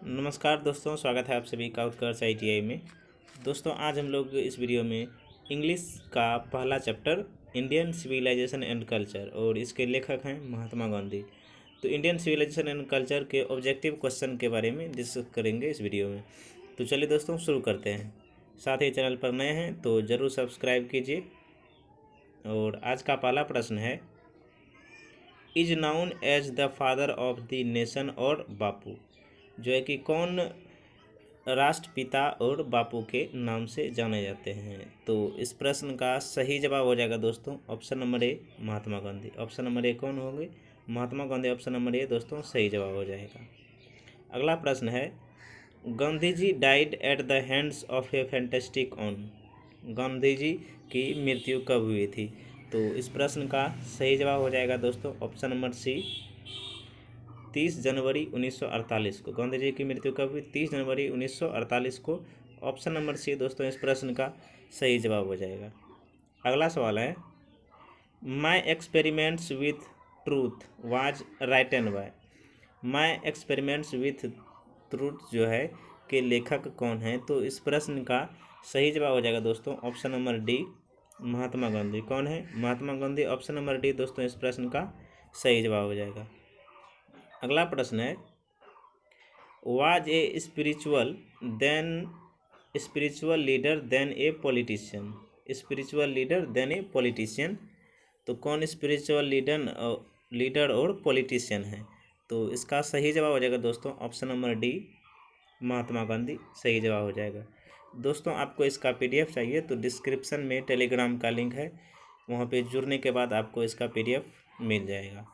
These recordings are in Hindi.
नमस्कार दोस्तों, स्वागत है आप सभी का उत्कर्ष ITI में। दोस्तों आज हम लोग इस वीडियो में इंग्लिश का पहला chapter Indian civilisation and culture और इसके लेखक हैं महात्मा गांधी। तो इंडियन सिविलाइजेशन एंड कल्चर के ऑब्जेक्टिव क्वेश्चन के बारे में डिस्कस करेंगे इस वीडियो में। तो चलिए दोस्तों शुरू करते हैं। साथ ही चैनल पर नए हैं तो ज़रूर सब्सक्राइब कीजिए। और आज का पहला प्रश्न है, is known as the father of the nation और बापू, जो है कि कौन राष्ट्रपिता और बापू के नाम से जाने जाते हैं। तो इस प्रश्न का सही जवाब हो जाएगा दोस्तों option number A Mahatma Gandhi. Option number A कौन होंगे? Mahatma Gandhi. Option number A दोस्तों सही जवाब हो जाएगा। अगला प्रश्न है, Gandhi ji died at the hands of a fantastic on. गांधी जी की मृत्यु कब हुई थी? तो इस प्रश्न का सही जवाब हो जाएगा दोस्तों ऑप्शन नंबर सी 30 जनवरी 1948 को। गांधी जी की मृत्यु कब हुई? 30 जनवरी 1948 को। ऑप्शन नंबर सी दोस्तों इस प्रश्न का सही जवाब हो जाएगा। अगला सवाल है, my experiments with truth was written by. My experiments with truth जो है के लेखक कौन है? तो इस प्रश्न का सही जवाब हो जाएगा दोस्तों option number D Mahatma Gandhi. कौन है? महात्मा गांधी। ऑप्शन नंबर डी दोस्तों इस प्रश्न का सही जवाब हो जाएगा। अगला प्रश्न है, was a spiritual leader than a politician. Spiritual leader than a politician, तो कौन स्पिरिचुअल लीडर और पॉलिटिशियन है? तो इसका सही जवाब हो जाएगा दोस्तों option number D Mahatma Gandhi सही जवाब हो जाएगा। दोस्तों आपको इसका PDF चाहिए तो डिस्क्रिप्शन में टेलीग्राम का लिंक है, वहाँ पे जुड़ने के बाद आपको इसका PDF मिल जाएगा।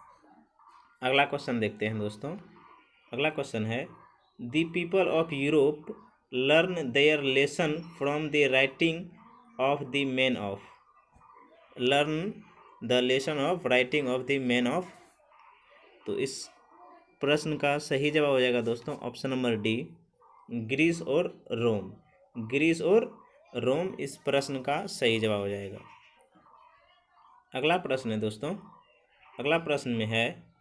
अगला क्वेश्चन देखते हैं दोस्तों। अगला क्वेश्चन है, the people of Europe learn their lesson from the writing of the man of. Learn the lesson of writing of the man of, तो इस प्रश्न का सही जवाब हो जाएगा दोस्तों ऑप्शन नंबर डी ग्रीस और रोम। ग्रीस और रोम इस प्रश्न का सही जवाब हो जाएगा। अगला प्रश्न है दोस्तों, अगला प्रश्न में है,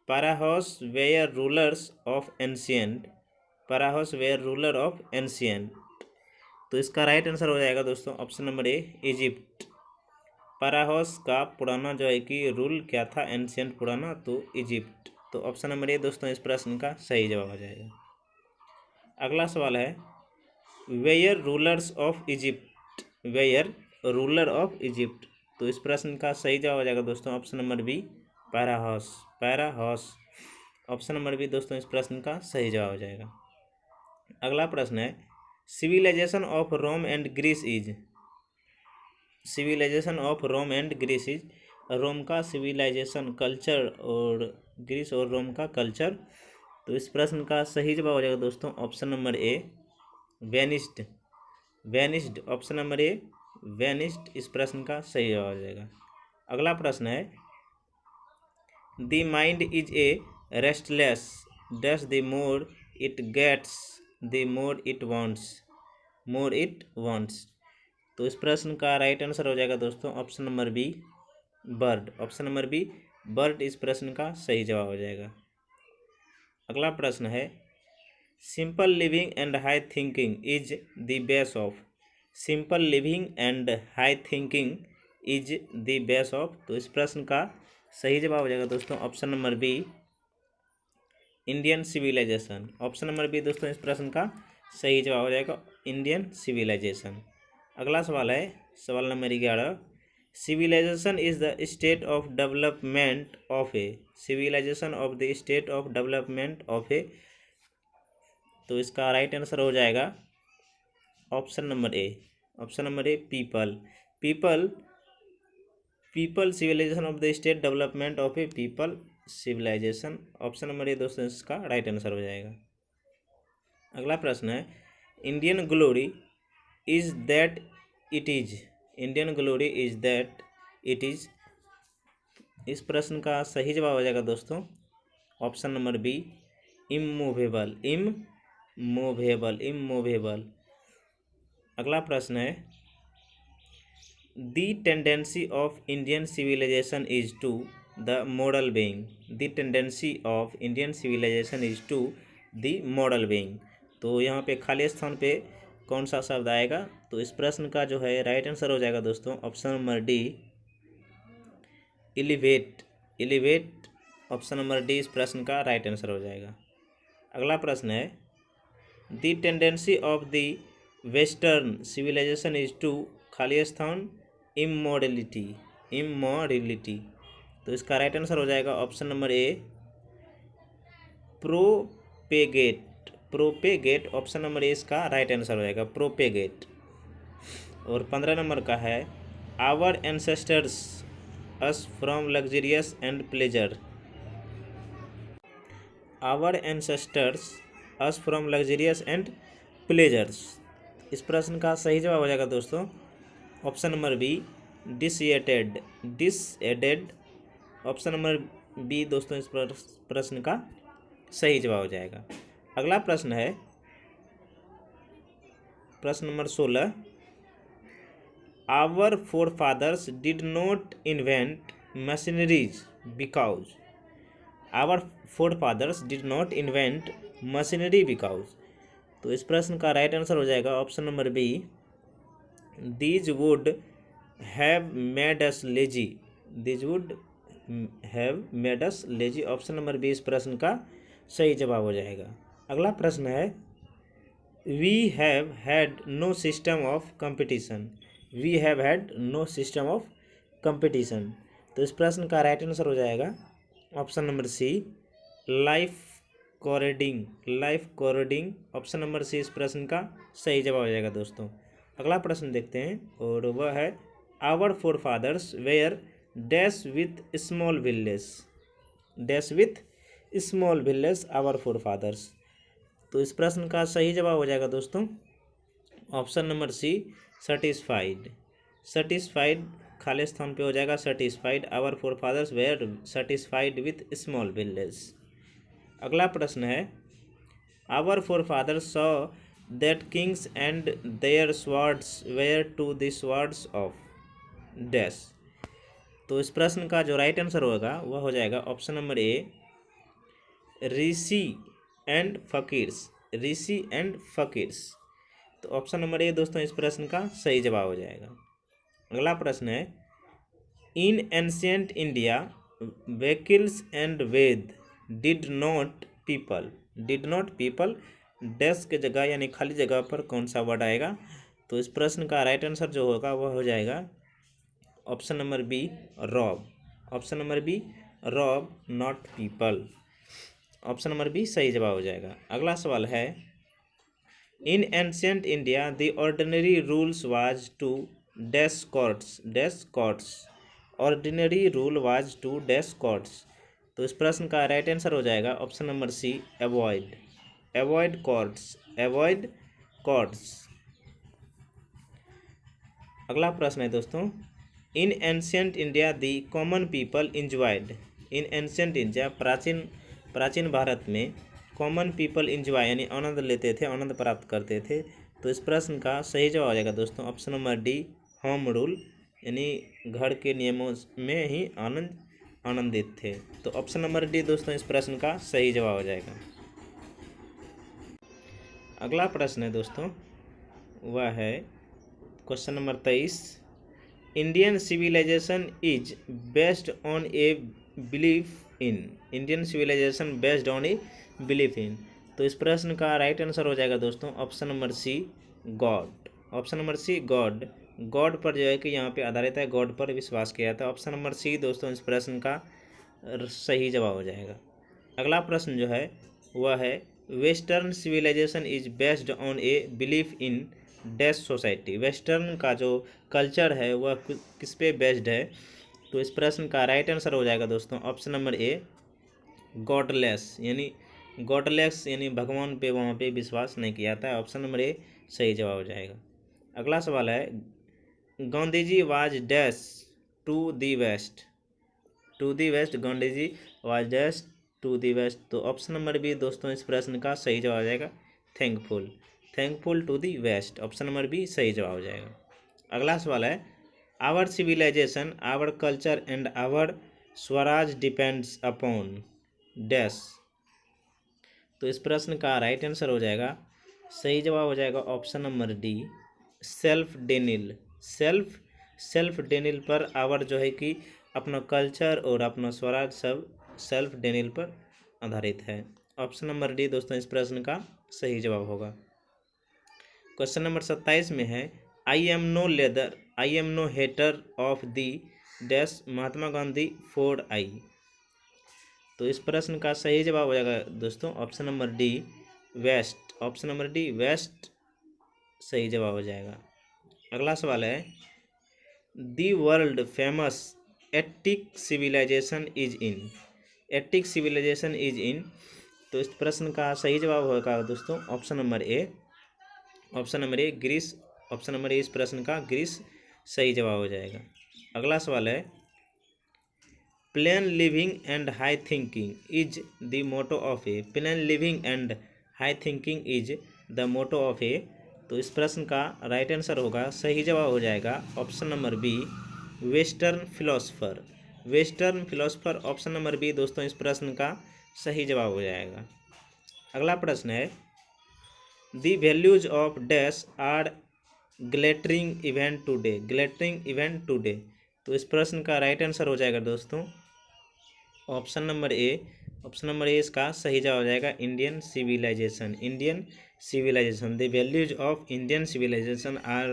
pharaohs were rulers of ancient. Pharaohs were ruler of ancient, तो इसका राइट आंसर हो जाएगा दोस्तों option number A Egypt. Pharaohs का पुराना जो है कि रूल क्या था एंशियंट पुराना, तो इजिप्ट। तो ऑप्शन नंबर ए दोस्तों इस प्रश्न का सही जवाब हो जाएगा। अगला सवाल है, were rulers of Egypt. Were ruler of Egypt, तो इस प्रश्न का सही जवाब हो जाएगा दोस्तों option number B pharaohs. Pharaohs, option number B दोस्तों इस प्रश्न का सही जवाब हो जाएगा। अगला प्रश्न है, civilisation of Rome and Greece is. Civilisation of Rome and Greece is, Rome का सिविलाइजेशन कल्चर और ग्रीस और रोम का कल्चर, तो इस प्रश्न का सही जवाब हो जाएगा दोस्तों ऑप्शन नंबर ए वेनिस्ड। वेनिस्ड, ऑप्शन नंबर ए वेनिस्ड इस प्रश्न का सही जवाब हो जाएगा। अगला प्रश्न है, the mind is a restless dash the more it gets the more it wants. More it wants, तो इस प्रश्न का राइट आंसर हो जाएगा दोस्तों option number B bird. Option number B bird इस प्रश्न का सही जवाब हो जाएगा। अगला प्रश्न है, simple living and high thinking is the base of. Simple living and high thinking is the base of, तो इस प्रश्न का सही जवाब हो जाएगा दोस्तों option number B Indian civilisation. Option number B दोस्तों इस प्रश्न का सही जवाब हो जाएगा इंडियन सिविलाइजेशन। अगला सवाल है सवाल number 11, civilisation is the state of development of a. Civilisation of the state of development of a, तो इसका राइट आंसर हो जाएगा option number A. Option number A people. People people civilisation of the state development of a people civilisation. Option number A दोस्तों इसका राइट आंसर हो जाएगा। अगला प्रश्न है, Indian glory is that it is. Indian glory is that it is, इस प्रश्न का सही जवाब हो जाएगा दोस्तों option number B immovable. Immovable, immovable. अगला प्रश्न है, the tendency of Indian civilisation is to the model being. The tendency of Indian civilisation is to the model being. तो यहाँ पे खाली स्थान पे कौन सा शब्द आएगा? तो इस प्रश्न का जो है राइट आंसर हो जाएगा दोस्तों option number D, elevate. Elevate option number D इस प्रश्न का राइट आंसर हो जाएगा। अगला प्रश्न है, the tendency of the western civilisation is to खाली स्थान इमोरलिटी। इमोरलिटी। तो इसका राइट आंसर हो जाएगा option number A, propagate. Propagate option number A इसका राइट आंसर हो जाएगा, प्रोपेगेट। और 15 नंबर का है, our ancestors us from luxurious and pleasure. Our ancestors us from luxurious and pleasures. इस प्रश्न का सही जवाब हो जाएगा दोस्तों option number B, dissuaded. Dissuaded option number B दोस्तों इस प्रश्न का सही जवाब हो जाएगा। अगला प्रश्न है प्रश्न number 16, our forefathers did not invent machineries because. Our forefathers did not invent machinery because. तो इस प्रश्न का राइट आंसर हो जाएगा option number B, these would have made us lazy. These would have made us lazy option number B इस प्रश्न का सही जवाब हो जाएगा। अगला प्रश्न है, we have had no system of competition. We have had no system of competition. तो इस प्रश्न का राइट आंसर हो जाएगा option number C, life according. Life according option number C इस प्रश्न का सही जवाब हो जाएगा दोस्तों। अगला प्रश्न देखते हैं और वह है, our forefathers were dash with small village. Dash with small village our forefathers. तो इस प्रश्न का सही जवाब हो जाएगा दोस्तों option number C, satisfied. Satisfied खाली स्थान पे हो जाएगा satisfied, our forefathers were satisfied with small village. अगला प्रश्न है, our forefathers saw that kings and their swords were to the swords of dash. तो इस प्रश्न का जो राइट आंसर होगा वह हो जाएगा option number A, rishi and fakirs. Rishi and fakirs. तो ऑप्शन नंबर ए दोस्तों इस प्रश्न का सही जवाब हो जाएगा। अगला प्रश्न है, in ancient India vehicles and वेद did not people. Did not people dash के जगह यानी खाली जगह पर कौन सा वर्ड आएगा? तो इस प्रश्न का राइट आंसर जो होगा वह हो जाएगा option number B, rob. Option number B, rob not people. Option number B सही जवाब हो जाएगा। अगला सवाल है, in ancient India the ordinary rules was to dash courts. Dash courts. Ordinary rule was to dash courts. तो इस प्रश्न का राइट आंसर हो जाएगा option number C, avoid. Avoid courts. Avoid courts. अगला प्रश्न है दोस्तों, in ancient India the common people enjoyed. In ancient India प्राचीन भारत में कॉमन पीपल इंजॉय यानी आनंद लेते थे, आनंद प्राप्त करते थे। तो इस प्रश्न का सही जवाब हो जाएगा दोस्तों option number D, home rule यानी घर के नियमों में ही आनंदित थे। तो ऑप्शन नंबर डी दोस्तों इस प्रश्न का सही जवाब हो जाएगा। अगला प्रश्न है दोस्तों वह है question number 23, Indian civilisation is based on a belief in. Indian civilisation based on a belief in. तो इस प्रश्न का राइट आंसर हो जाएगा दोस्तों option number C, god. Option number C, god. God पर जो है कि यहाँ पे आधारित है, गॉड पर विश्वास किया जाता है। ऑप्शन नंबर सी दोस्तों इस प्रश्न का सही जवाब हो जाएगा। अगला प्रश्न जो है वह है, western civilisation is based on a belief in dash society. Western का जो कल्चर है वह किस पे बेस्ड है? तो इस प्रश्न का राइट आंसर हो जाएगा दोस्तों ऑप्शन नंबर ए, गॉडलेस यानी गॉडलेस यानी भगवान पे वहाँ पे विश्वास नहीं किया जाता है। ऑप्शन नंबर ए सही जवाब हो जाएगा। अगला सवाल है, Gandhi ji was dash to the west. To the west Gandhi ji was dash to the west. तो ऑप्शन नंबर बी दोस्तों इस प्रश्न का सही जवाब हो जाएगा, thankful. Thankful to the west. Option number B सही जवाब हो जाएगा। अगला सवाल है, our civilisation our culture and our swaraj depends upon dash. तो इस प्रश्न का राइट आंसर हो जाएगा, सही जवाब हो जाएगा option number D, self Daniel. Self Daniel per hour जो है कि अपना कल्चर और अपना स्वराज सब सेल्फ डेनियल पर आधारित है। ऑप्शन नंबर डी दोस्तों इस प्रश्न का सही जवाब होगा। क्वेश्चन नंबर 27 में है, I am no hater of the dash Mahatma Gandhi for I. तो इस प्रश्न का सही जवाब हो जाएगा दोस्तों option number D, west. Option number D west सही जवाब हो जाएगा। अगला सवाल है, the world famous Attic civilisation is in. Attic civilisation is in, तो इस प्रश्न का सही जवाब होगा दोस्तों option number A, Greece. Option number A इस प्रश्न का ग्रीस सही जवाब हो जाएगा। अगला सवाल है, plain living and high thinking is the motto of a. Plain living and high thinking is the motto of a, तो इस प्रश्न का राइट आंसर होगा, सही जवाब हो जाएगा option number B, western philosopher. Western philosopher option number B दोस्तों इस प्रश्न का सही जवाब हो जाएगा। अगला प्रश्न है, the values of dash are glittering event today. Glittering event today, तो इस प्रश्न का राइट आंसर हो जाएगा दोस्तों option number A. Option number A इसका सही जवाब हो जाएगा, Indian civilisation. Indian civilisation, the values of Indian civilisation are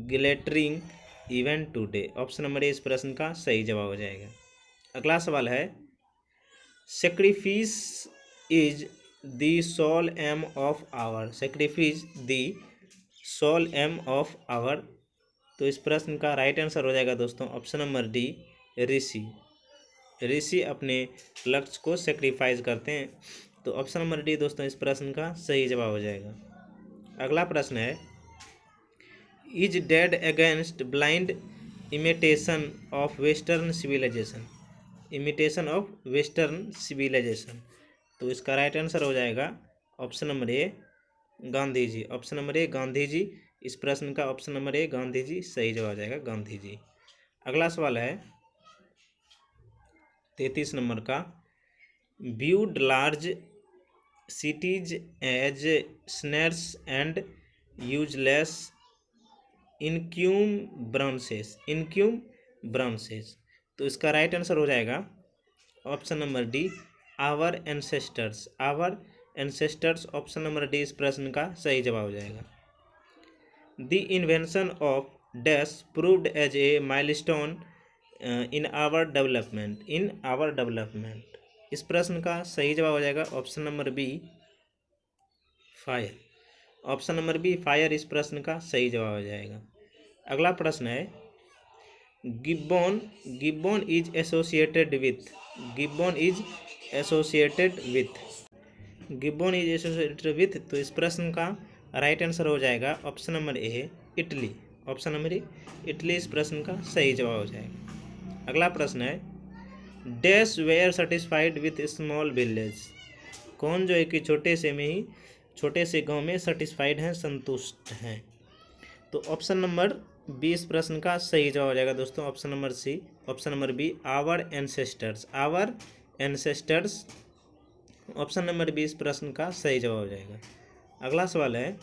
glittering event today. Option number A इस प्रश्न का सही जवाब हो जाएगा। अगला सवाल है, sacrifice is the sole aim of our. Sacrifice the sole aim of our, तो इस प्रश्न का राइट आंसर हो जाएगा दोस्तों ऑप्शन नंबर डी, ऋषि। ऋषि अपने लक्ष्य को सेक्रीफाइस करते हैं, तो ऑप्शन नंबर डी दोस्तों इस प्रश्न का सही जवाब हो जाएगा। अगला प्रश्न है, is dead against blind imitation of western civilisation. Imitation of western civilisation, तो इसका राइट आंसर हो जाएगा option number A, Gandhi ji. Option number A Gandhi ji, इस प्रश्न का option number A Gandhi ji सही जवाब हो जाएगा, गांधी जी। अगला सवाल है 33 नंबर का, viewed large cities as snares and useless encumbrances। तो इसका राइट आंसर हो जाएगा option number D, our ancestors. Our ancestors, option number D इस प्रश्न का सही जवाब हो जाएगा। The invention of dash proved as a milestone in our development. इस प्रश्न का सही जवाब हो जाएगा option number B, fire. Option number B fire इस प्रश्न का सही जवाब हो जाएगा। अगला प्रश्न है, Gibbon is associated with. Gibbon is associated with, तो इस प्रश्न का राइट आंसर हो जाएगा ऑप्शन नंबर ए, इटली। ऑप्शन नंबर ए इटली इस प्रश्न का सही जवाब हो जाएगा। अगला प्रश्न है, dash were satisfied with small village. कौन जो है कि छोटे से गांव में सेटिस्फाइड हैं, संतुष्ट हैं। तो ऑप्शन नंबर बी इस प्रश्न का सही जवाब हो जाएगा दोस्तों option number C. Option number B, our ancestors. Our ancestors, option number B इस प्रश्न का सही जवाब हो जाएगा। अगला सवाल है,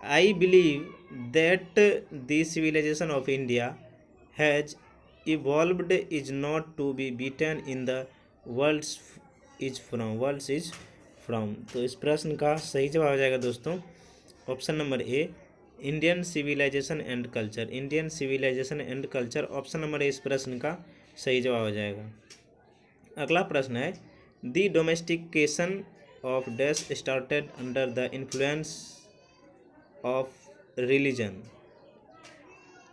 I believe that the civilisation of India has evolved is not to be beaten in the world's is from। तो इस प्रश्न का सही जवाब हो जाएगा दोस्तों option number A, Indian civilisation and culture. Indian civilisation and culture, option number A इस प्रश्न का सही जवाब हो जाएगा। अगला प्रश्न है, the domestication of dash started under the influence of religion.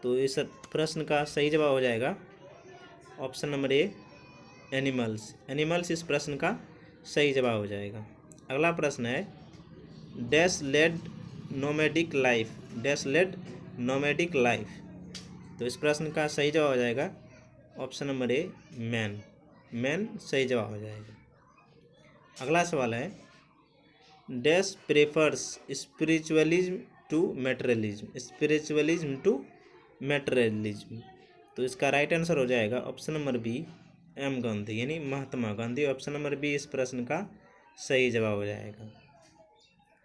तो इस प्रश्न का सही जवाब हो जाएगा ऑप्शन नंबर ए, एनिमल्स। एनिमल्स इस प्रश्न का सही जवाब हो जाएगा। अगला प्रश्न है, dash led nomadic life. Dash led nomadic life, तो इस प्रश्न का सही जवाब हो जाएगा option number A, man. Man सही जवाब हो जाएगा। अगला सवाल है, dash prefers spiritualism to materialism. Spiritualism to materialism, तो इसका राइट आंसर हो जाएगा option number B, M Gandhi यानी Mahatma Gandhi. Option number B इस प्रश्न का सही जवाब हो जाएगा।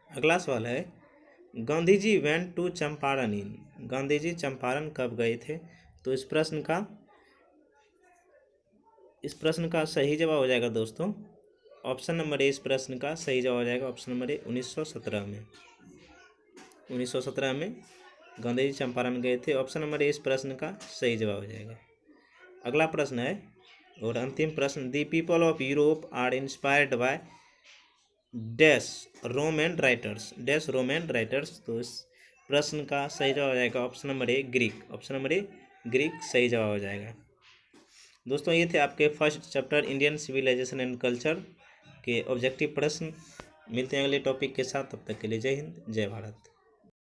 अगला सवाल है, गांधी जी वेंट टू चंपारण इन, गांधी जी चंपारण कब गए थे? तो इस प्रश्न का सही जवाब हो जाएगा दोस्तों ऑप्शन नंबर ए। इस प्रश्न का सही जवाब हो जाएगा ऑप्शन नंबर ए, 1917 में। 1917 में गांधी जी चंपारण गए थे। ऑप्शन नंबर ए इस प्रश्न का सही जवाब हो जाएगा। अगला प्रश्न है और अंतिम प्रश्न, the people of Europe are inspired by dash Roman writers, dash Roman writers. तो इस प्रश्न का सही जवाब हो जाएगा option number A Greek, option number A Greek सही जवाब हो जाएगा। दोस्तों ये थे आपके first chapter Indian civilisation and culture के ऑब्जेक्टिव प्रश्न। मिलते हैं अगले टॉपिक के साथ, तब तक के लिए जय हिंद जय भारत।